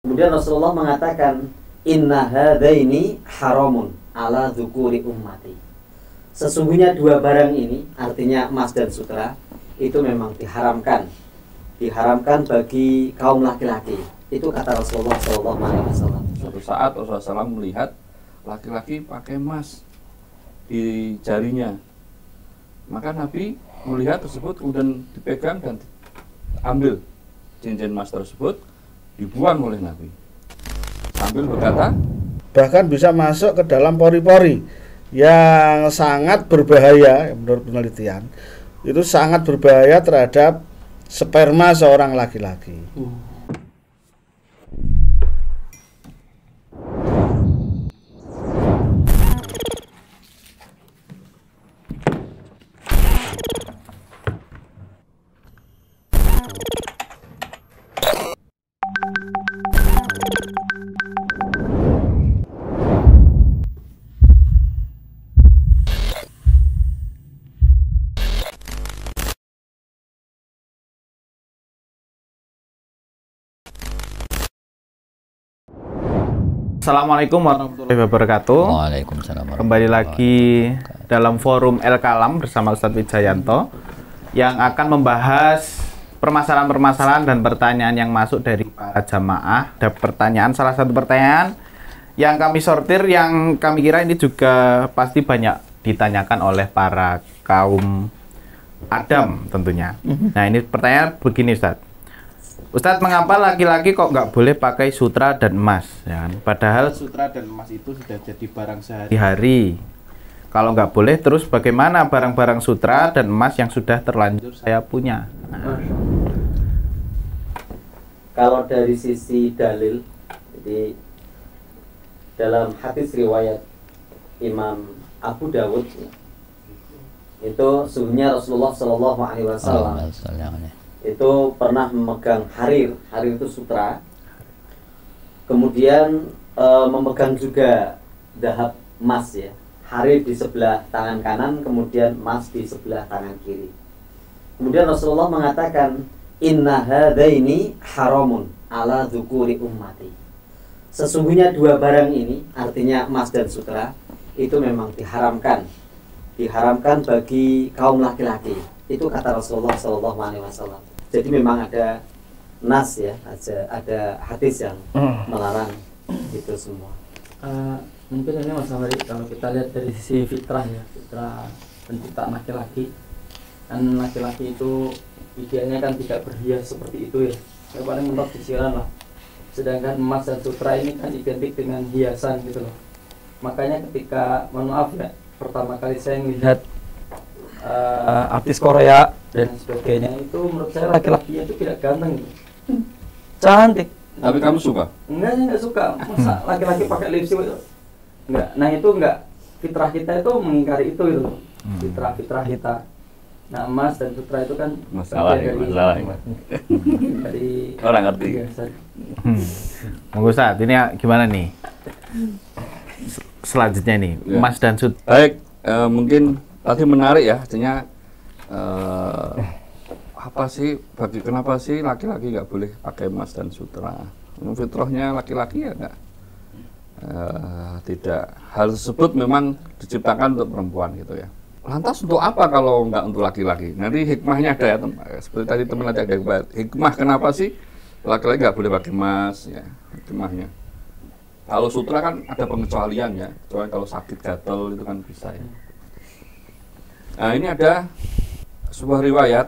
Kemudian Rasulullah mengatakan, inna hadaini haramun ala dzukuri ummati. Sesungguhnya dua barang ini, artinya emas dan sutra, itu memang diharamkan bagi kaum laki-laki. Itu kata Rasulullah SAW. Suatu saat Rasulullah SAW melihat laki-laki pakai emas di jarinya, maka Nabi melihat tersebut, kemudian dipegang dan ambil cincin emas tersebut, dibuang oleh Nabi sambil berkata, bahkan bisa masuk ke dalam pori-pori yang sangat berbahaya. Menurut penelitian itu sangat berbahaya terhadap sperma seorang laki-laki. Assalamualaikum warahmatullahi wabarakatuh. Waalaikumsalam. Kembali lagi dalam forum El Kalam bersama Ustadz Wijayanto yang akan membahas permasalahan-permasalahan dan pertanyaan yang masuk dari para jamaah. Ada pertanyaan, salah satu pertanyaan yang kami sortir, yang kami kira ini juga pasti banyak ditanyakan oleh para kaum Adam tentunya. Nah, ini pertanyaan begini, Ustadz. Ustadz, mengapa laki-laki kok nggak boleh pakai sutra dan emas? Ya kan? Padahal sutra dan emas itu sudah jadi barang sehari-hari. Kalau nggak boleh, terus bagaimana barang-barang sutra dan emas yang sudah terlanjur saya punya? Nah. Kalau dari sisi dalil, jadi dalam hadis riwayat Imam Abu Dawud, itu sebenarnya Rasulullah SAW itu pernah memegang harir itu sutra, kemudian memegang juga dahab emas ya, harir di sebelah tangan kanan, kemudian emas di sebelah tangan kiri. Kemudian Rasulullah mengatakan, inna hadaini haramun ala dzukuri ummati. Sesungguhnya dua barang ini, artinya emas dan sutra, itu memang diharamkan bagi kaum laki-laki. Itu kata Rasulullah SAW. Jadi memang ada nas ya, ada hadis yang melarang itu semua. Mungkin ini Mas Amari, kalau kita lihat dari sisi fitrah ya, fitrah penciptaan laki-laki, kan laki-laki itu idealnya kan tidak berhias seperti itu ya, yang paling mentok sisiran lah. Sedangkan emas dan sutra ini kan identik dengan hiasan gitu loh. Makanya ketika, mohon maaf ya, pertama kali saya melihat artis Korea dan sebagainya, itu menurut saya laki-laki itu tidak ganteng, cantik. tapi kamu suka? Enggak, saya enggak suka. Masa laki-laki pakai lipstick itu? Enggak. Nah itu enggak, fitrah kita itu mengingkari itu gitu. Fitrah kita. Nah emas dan sutra itu kan Masalah dari orang ngerti. Monggo Ustadz, ini gimana nih? Selanjutnya nih, Ya. emas dan sutra. Baik, mungkin tadi menarik ya, artinya kenapa sih laki-laki nggak boleh pakai emas dan sutra? Fitrahnya laki-laki ya nggak, tidak. Hal tersebut memang diciptakan untuk perempuan gitu ya. Lantas untuk apa kalau nggak untuk laki-laki? Nanti hikmahnya ada ya, seperti tadi teman ada hikmah kenapa sih laki-laki nggak boleh pakai emas ya, hikmahnya. Kalau sutra kan ada pengecualian ya, kecuali kalau sakit gatel itu kan bisa ya. Nah ini ada sebuah riwayat,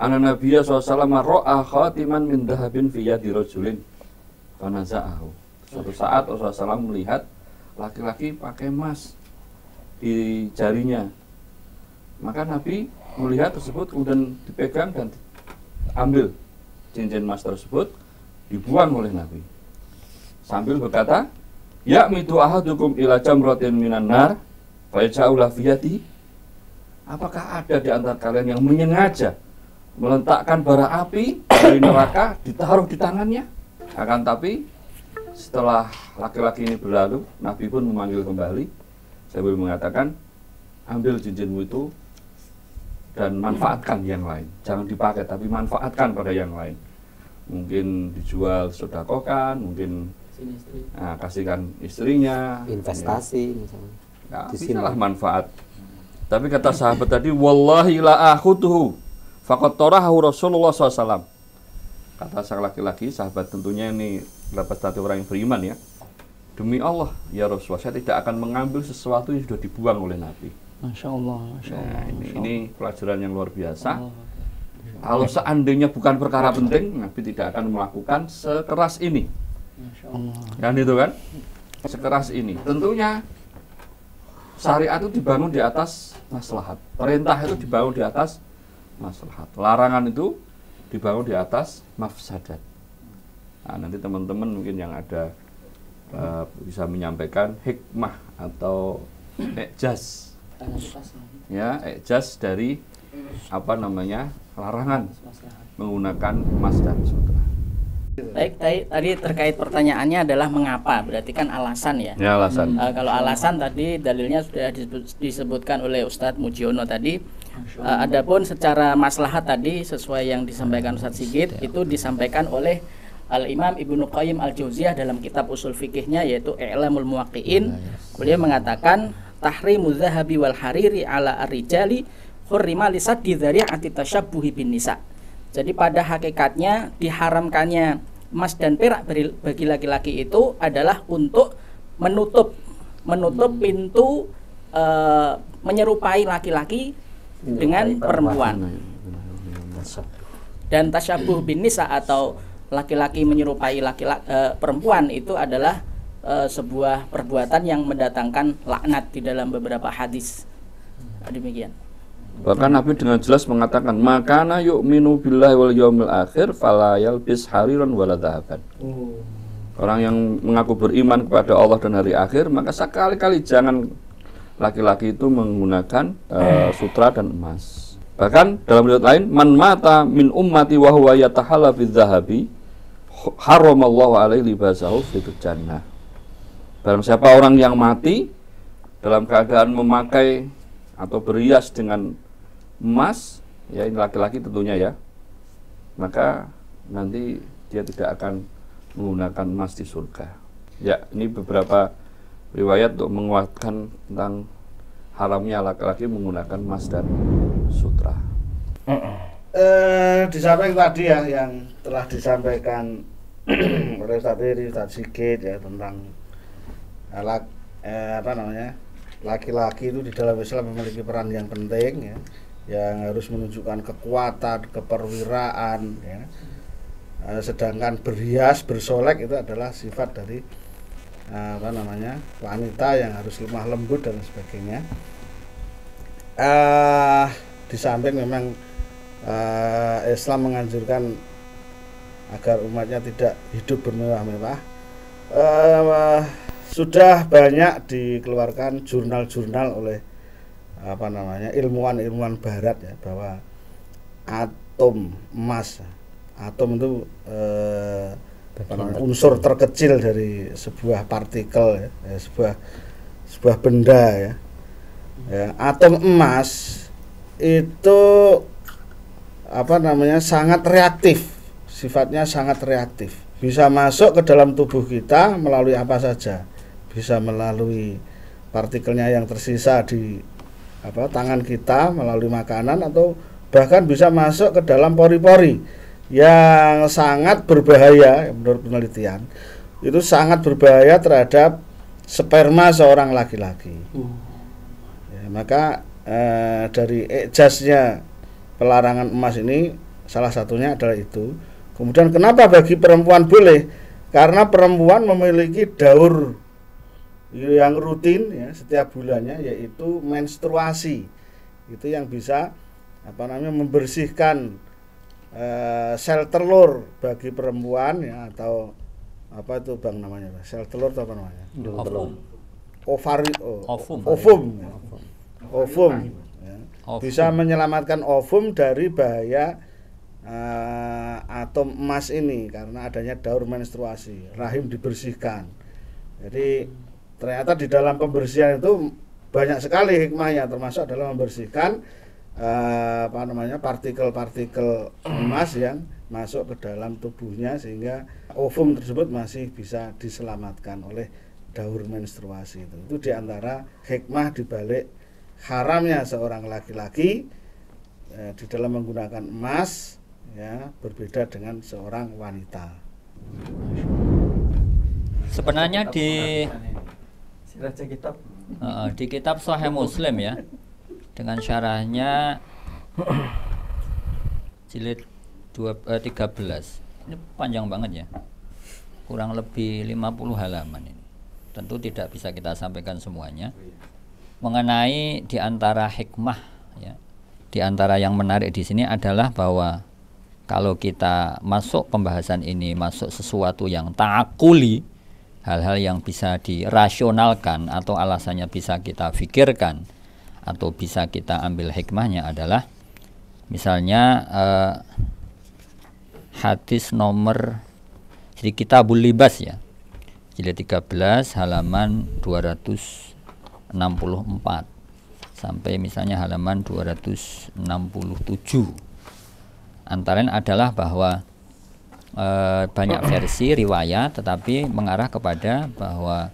anna Nabiya SAW ra'a khatiman min dhahabin fi yadi rajulin fanaza'ahu. Suatu saat Rasulullah SAW melihat laki-laki pakai emas di jarinya, maka Nabi melihat tersebut, kemudian dipegang dan ambil cincin emas tersebut, dibuang oleh Nabi sambil berkata, ya'midu ahadukum ila jamratin minan nar fa yaj'aluha fi yadihi. Apakah ada di antara kalian yang menyengaja meletakkan bara api dari neraka ditaruh di tangannya? Akan tapi setelah laki-laki ini berlalu, Nabi pun memanggil kembali sambil mengatakan, ambil cincinmu itu dan manfaatkan yang lain. Jangan dipakai, tapi manfaatkan pada yang lain. mungkin dijual sedekahkan, mungkin Sini istri. kasihkan istrinya, Investasi misalnya. ya, Di bisa sini. lah manfaat. Tapi kata sahabat tadi, wallahi la akhutuhu faqad tarahu Rasulullah SAW. Kata sang laki-laki, sahabat tentunya ini lepas dari orang yang beriman ya. Demi Allah, ya Rasulullah, saya tidak akan mengambil sesuatu yang sudah dibuang oleh Nabi. Masya Allah, Masya Allah. Nah, ini pelajaran yang luar biasa. Allah. Kalau seandainya bukan perkara penting, Nabi tidak akan melakukan sekeras ini. Masya Allah. Kan itu kan? Sekeras ini. Tentunya syariat itu dibangun di atas maslahat. Perintah itu dibangun di atas maslahat. Larangan itu dibangun di atas mafsadat. Nah, nanti teman-teman mungkin yang ada bisa menyampaikan hikmah atau ijaz, Tangan di tas, ya, ijaz dari apa namanya larangan masalah. menggunakan emas dan sutra. Baik, tadi terkait pertanyaannya adalah mengapa, berarti kan alasan ya. Ya alasan. Kalau alasan tadi dalilnya sudah disebutkan oleh Ustadz Mujiono tadi. Adapun secara maslahat tadi sesuai yang disampaikan Ustadz Sigit itu disampaikan oleh Al-Imam Ibnu Qayyim Al-Jauziyah dalam kitab usul fikihnya yaitu I'lamul Muwaqqi'in. Beliau mengatakan tahrimuz zahabi wal hariri ala ar-rijali hurrima li saddi dzari'ati tasyabbuhi bin nisa. Jadi pada hakikatnya diharamkannya emas dan perak bagi laki-laki itu adalah untuk menutup pintu menyerupai laki-laki dengan perempuan. Dan tasyabuh bin nisa atau laki-laki menyerupai perempuan itu adalah sebuah perbuatan yang mendatangkan laknat di dalam beberapa hadis. Demikian. Bahkan Nabi dengan jelas mengatakan, "Makana yu'minu billahi wal yaumil akhir fala yalbis hariran wala dhahaban." Orang yang mengaku beriman kepada Allah dan hari akhir, maka sekali-kali jangan laki-laki itu menggunakan sutra dan emas. Bahkan dalam riwayat lain, "Man mata min ummati wa huwa yatahalla bidzahabi haramallahu alaihi libasahu fil jannah." Barang siapa orang yang mati dalam keadaan memakai atau berhias dengan emas, ya ini laki-laki tentunya ya, maka nanti dia tidak akan menggunakan emas di surga. Ya, ini beberapa riwayat untuk menguatkan tentang haramnya laki-laki menggunakan emas dan sutra. Di samping tadi ya yang telah disampaikan oleh Ustadz Sigit ya tentang laki-laki itu di dalam Islam memiliki peran yang penting ya, yang harus menunjukkan kekuatan, keperwiraan ya. Sedangkan berhias, bersolek itu adalah sifat dari wanita yang harus lemah lembut dan sebagainya. Di samping memang Islam menganjurkan agar umatnya tidak hidup bermewah-mewah, sudah banyak dikeluarkan jurnal-jurnal oleh ilmuwan-ilmuwan barat ya, bahwa atom emas, atom itu unsur terkecil dari sebuah partikel ya, sebuah benda ya. Atom emas itu sangat reaktif, sifatnya sangat reaktif, bisa masuk ke dalam tubuh kita melalui apa saja, bisa melalui partikelnya yang tersisa di tangan kita, melalui makanan, atau bahkan bisa masuk ke dalam pori-pori yang sangat berbahaya. Menurut penelitian itu sangat berbahaya terhadap sperma seorang laki-laki. Ya, maka dari ijaznya pelarangan emas ini salah satunya adalah itu. Kemudian kenapa bagi perempuan boleh? Karena perempuan memiliki daur yang rutin ya setiap bulannya, yaitu menstruasi. Itu yang bisa membersihkan sel telur bagi perempuan ya, atau apa itu Bang namanya? Sel telur atau apa namanya? Ovum. Ya. Bisa menyelamatkan ovum dari bahaya atom emas ini karena adanya daur menstruasi, rahim dibersihkan. Jadi ternyata di dalam pembersihan itu banyak sekali hikmahnya, termasuk adalah membersihkan partikel-partikel emas yang masuk ke dalam tubuhnya sehingga ovum tersebut masih bisa diselamatkan oleh daur menstruasi itu. Itu diantara hikmah dibalik haramnya seorang laki-laki di dalam menggunakan emas, ya, berbeda dengan seorang wanita. Sebenarnya di kitab Sahih Muslim ya, dengan syarahnya jilid 13. Ini panjang banget ya. Kurang lebih 50 halaman ini. Tentu tidak bisa kita sampaikan semuanya. Mengenai di antara hikmah ya. Di antara yang menarik di sini adalah bahwa kalau kita masuk pembahasan ini, masuk sesuatu yang ta'akuli, hal-hal yang bisa dirasionalkan atau alasannya bisa kita pikirkan atau bisa kita ambil hikmahnya adalah misalnya hadis nomor di Kitabul Libas ya, jilid 13 halaman 264 sampai misalnya halaman 267. Antara lain adalah bahwa banyak versi riwayat tetapi mengarah kepada bahwa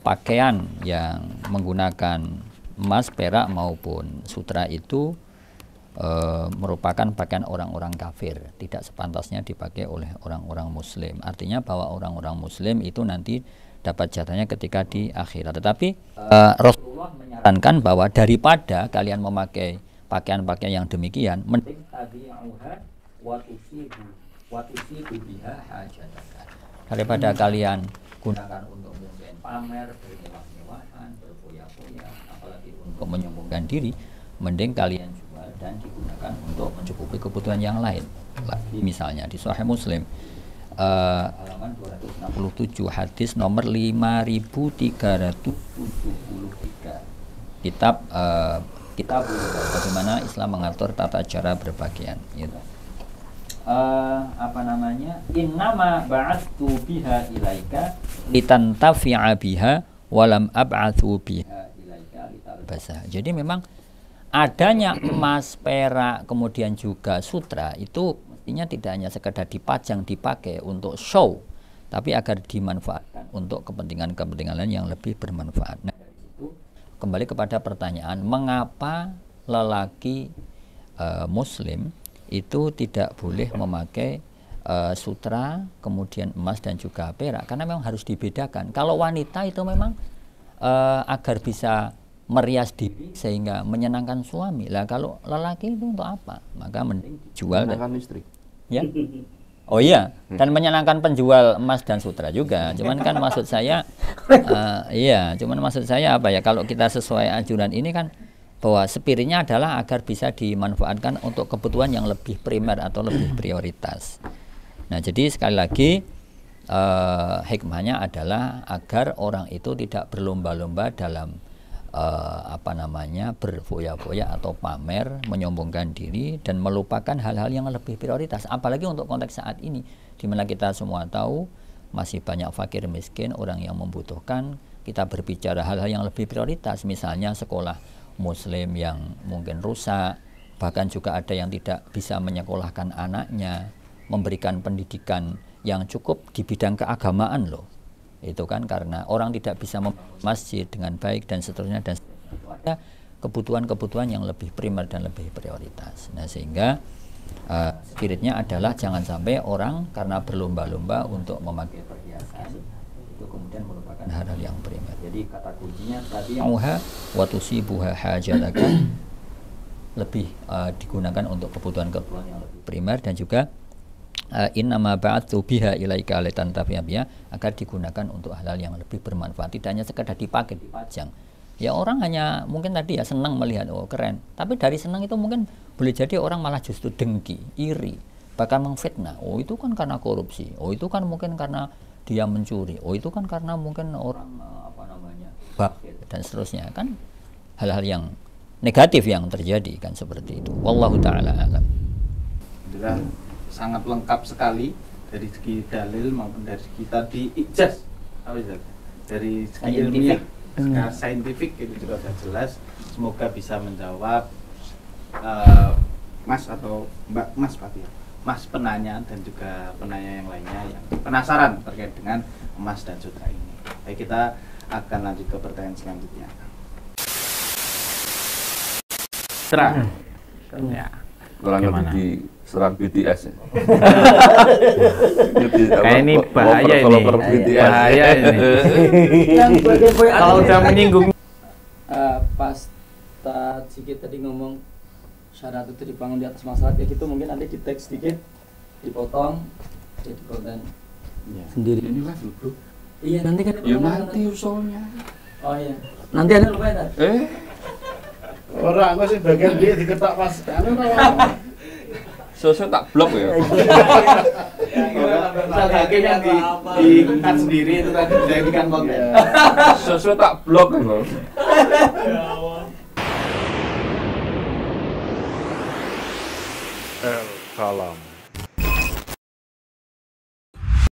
pakaian yang menggunakan emas, perak maupun sutra itu merupakan pakaian orang-orang kafir, tidak sepantasnya dipakai oleh orang-orang muslim. Artinya bahwa orang-orang muslim itu nanti dapat jatahnya ketika di akhirat. Tetapi Rasulullah menyarankan bahwa daripada kalian memakai pakaian-pakaian yang demikian, mending tabi'uha wa tusibu biha hajataka. Daripada kalian gunakan untuk mungkin pamer, bermewah-mewahan, berfoya-foya, apalagi untuk menyombongkan diri, mending kalian jual dan digunakan untuk mencukupi kebutuhan yang lain. Lagi misalnya di Sahih Muslim halaman 267 hadis nomor 5373, kitab bagaimana Islam mengatur tata cara berpakaian gitu. Innama ba'atsu biha ilaika litantafi'a biha walam ab'atsu biha ilaika litalbasah. Jadi memang adanya emas, perak, kemudian juga sutra itu mestinya tidak hanya sekedar dipajang, dipakai untuk show, tapi agar dimanfaatkan untuk kepentingan-kepentingan lain yang lebih bermanfaat. Nah, dari situ kembali kepada pertanyaan, mengapa lelaki muslim itu tidak boleh memakai sutra, kemudian emas dan juga perak, karena memang harus dibedakan. Kalau wanita itu memang agar bisa merias diri sehingga menyenangkan suami. Lah kalau lelaki itu untuk apa? Maka mending jual dan istri. Ya. Oh iya, dan menyenangkan penjual emas dan sutra juga. Cuman kan maksud saya cuman maksud saya apa ya, kalau kita sesuai anjuran ini kan bahwa spiritnya adalah agar bisa dimanfaatkan untuk kebutuhan yang lebih primer atau lebih prioritas. Nah, jadi sekali lagi hikmahnya adalah agar orang itu tidak berlomba-lomba dalam berfoya-foya atau pamer, menyombongkan diri dan melupakan hal-hal yang lebih prioritas. Apalagi untuk konteks saat ini, di mana kita semua tahu masih banyak fakir miskin, orang yang membutuhkan. Kita berbicara hal-hal yang lebih prioritas, misalnya sekolah muslim yang mungkin rusak, bahkan juga ada yang tidak bisa menyekolahkan anaknya, memberikan pendidikan yang cukup di bidang keagamaan loh. Itu kan karena orang tidak bisa membangun masjid dengan baik dan seterusnya, dan ada kebutuhan-kebutuhan yang lebih primer dan lebih prioritas. Nah, sehingga spiritnya adalah jangan sampai orang karena berlomba-lomba untuk memakai perhiasan itu kemudian merupakan hal-hal yang primer. Jadi kata kuncinya tadi wa tusibuha hajataka, lebih digunakan untuk kebutuhan-kebutuhan yang lebih primer, dan juga innama ba'atsu biha ilaika litantafi'a biha, agar digunakan untuk hal-hal yang lebih bermanfaat, tidak hanya sekedar dipakai, dipajang. Ya orang hanya mungkin tadi ya senang melihat, oh keren, tapi dari senang itu mungkin boleh jadi orang malah justru dengki, iri, bahkan mengfitnah. Oh itu kan karena korupsi, oh itu kan mungkin karena dia mencuri, oh itu kan karena mungkin orang bakhil dan seterusnya, kan hal-hal yang negatif yang terjadi kan seperti itu. Wallahu taala alam. Sangat lengkap sekali dari segi dalil maupun dari segi tadi ijaz, dari segi ilmiah, secara saintifik itu juga sudah jelas. Semoga bisa menjawab Mas atau Mbak Mas Fatia Mas penanya dan juga penanya yang lainnya yang penasaran terkait dengan emas dan sutra ini. Baik, kita akan lanjut ke pertanyaan selanjutnya. Sutra. Ya. Kurang Gimana? lebih diserang BTS ya. Kayak ini bahaya ini. BTS. Bahaya ini. Yang bagian poin Kalau udah menyinggung pas Cikit tadi ngomong syarat itu dibangun di atas masalah kayak gitu, mungkin nanti di teks sedikit dipotong jadi konten sendiri. Ini live bro. Iya nanti kan Ya nanti usulnya. oh iya nanti ada lupa ya. Orang aku sih bagian dia diketok pas anu ora. Sosok tak blok ya. misal hakim yang diangkat sendiri itu tadi dijadikan konten. Sosok tak blok loh. El Kalam.